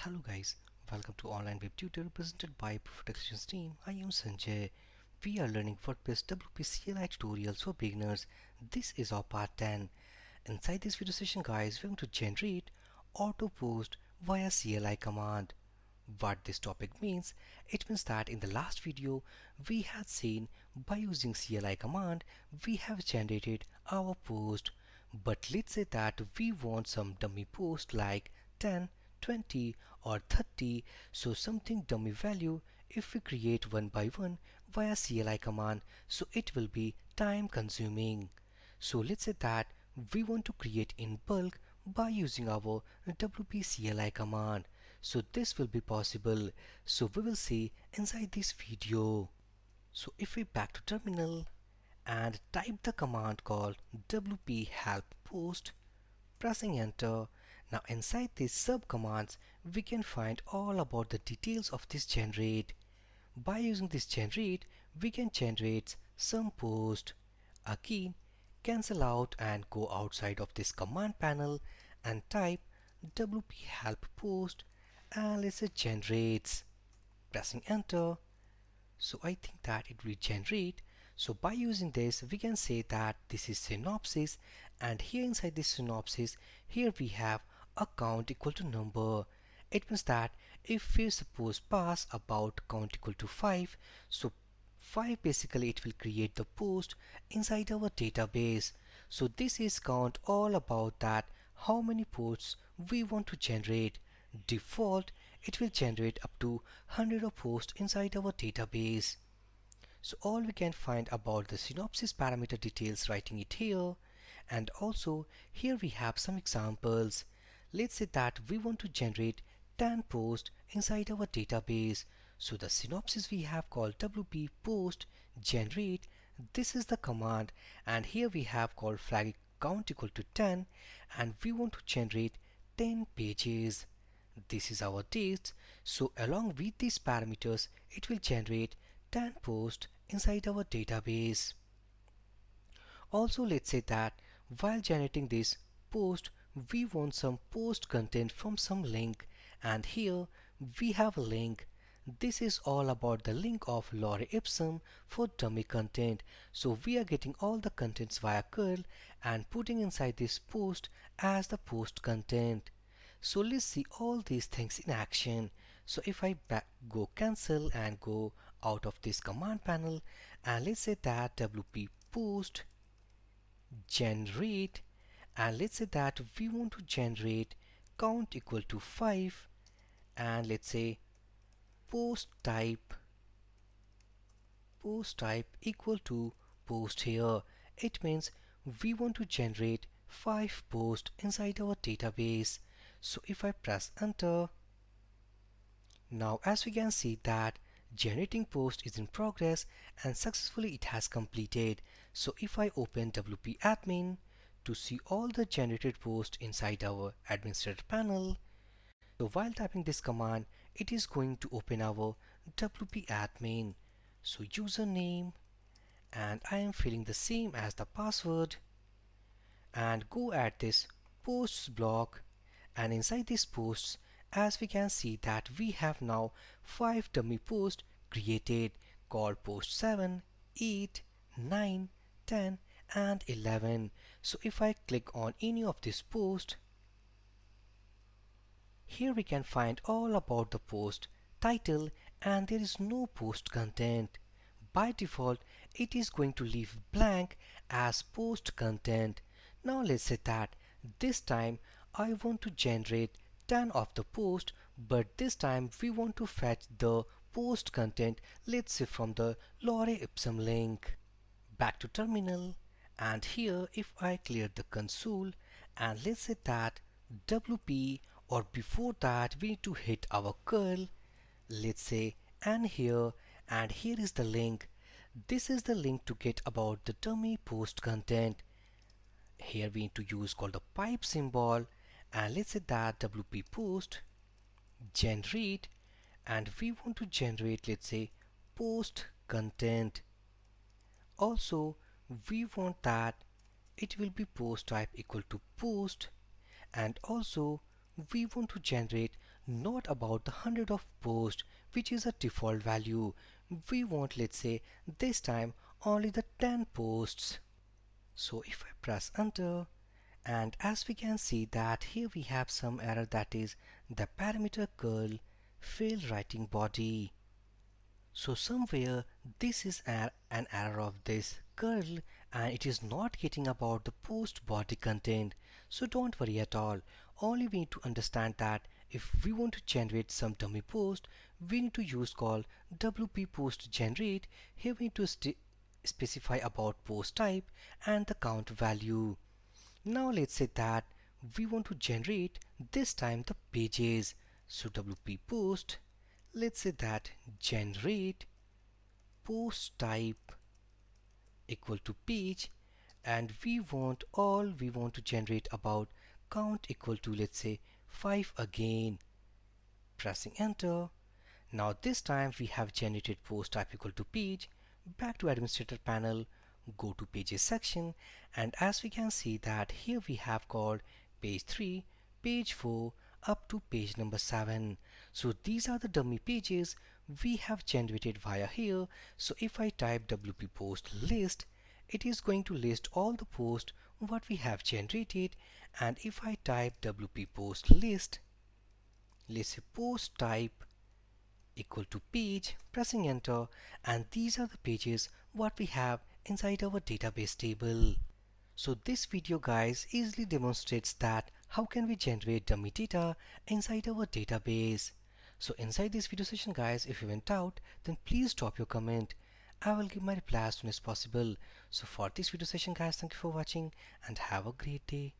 Hello guys, welcome to Online Web Tutor presented by Production team. I am Sanjay. We are learning WordPress wp-cli tutorials for beginners. This is our part 10. Inside this video session guys, we're going to generate auto post via CLI command. What this topic means, it means that in the last video we had seen by using CLI command we have generated our post, but let's say that we want some dummy post like 10, 20 or 30, so something dummy value. If we create one by one via CLI command, so it will be time consuming. So let's say that we want to create in bulk by using our wp-cli command. So this will be possible. So we will see inside this video. So if we back to terminal and type the command called wp help post, pressing enter. Now inside these sub commands we can find all about the details of this generate. By using this generate we can generate some post. Again, cancel out and go outside of this command panel and type wp help post and let's say generates, pressing enter. So I think that it will generate. So by using this we can say that this is synopsis, and here inside this synopsis here we have a count equal to number. It means that if we suppose pass about count equal to 5, so 5 basically it will create the post inside our database. So this is count all about that how many posts we want to generate. Default, it will generate up to 100 of posts inside our database. So all we can find about the synopsis parameter details, writing it here, and also here we have some examples. Let's say that we want to generate 10 posts inside our database. So the synopsis we have called wp post generate. This is the command, and here we have called flag count equal to 10, and we want to generate 10 pages. This is our date. So along with these parameters it will generate 10 posts inside our database. Also let's say that while generating this post we want some post content from some link, and here we have a link. This is all about the link of Lore Ipsum for dummy content. So we are getting all the contents via curl and putting inside this post as the post content. So let's see all these things in action. So if I go cancel and go out of this command panel, and let's say that wp post generate, and let's say that we want to generate count equal to 5, and let's say post type equal to post here. It means we want to generate 5 posts inside our database. So if I press enter, now as we can see that generating post is in progress and successfully it has completed. So if I open wp admin to see all the generated posts inside our administrator panel, so while typing this command it is going to open our wp admin. So username, and I am filling the same as the password, and go at this posts block, and inside these posts as we can see that we have now 5 dummy posts created called post 7, 8, 9, 10 and 11. So if I click on any of this post, here we can find all about the post title, and there is no post content. By default it is going to leave blank as post content. Now let's say that this time I want to generate 10 of the post, but this time we want to fetch the post content, let's say from the Lore Ipsum link. Back to terminal, and here if I clear the console and let's say that wp, or before that we need to hit our curl, let's say, and here is the link. This is the link to get about the dummy post content. Here we need to use called the pipe symbol, and let's say that wp post generate, and we want to generate, let's say, post content. Also we want that it will be post type equal to post, and also we want to generate not about the hundred of posts which is a default value. We want, let's say, this time only the 10 posts. So if I press enter, and as we can see that here we have some error, that is the parameter curl failed writing body. So somewhere this is an error of this curl, and it is not getting about the post body content. So don't worry at all. Only we need to understand that if we want to generate some dummy post, we need to use call wp post generate. Here we need to specify about post type and the count value. Now let's say that we want to generate this time the pages. So wp post, let's say that generate post type equal to page, and we want to generate about count equal to, let's say, 5 again. Pressing enter. Now this time we have generated post type equal to page. Back to administrator panel, go to pages section, and as we can see that here we have called page 3, page 4 up to page number 7. So these are the dummy pages we have generated via here. So if I type wp post list, it is going to list all the posts what we have generated. And if I type wp post list, let's say post type equal to page, pressing enter, and these are the pages what we have inside our database table. So this video guys easily demonstrates that how can we generate dummy data inside our database. So inside this video session guys, if you went out, then please drop your comment. I will give my reply as soon as possible. So for this video session guys, thank you for watching and have a great day.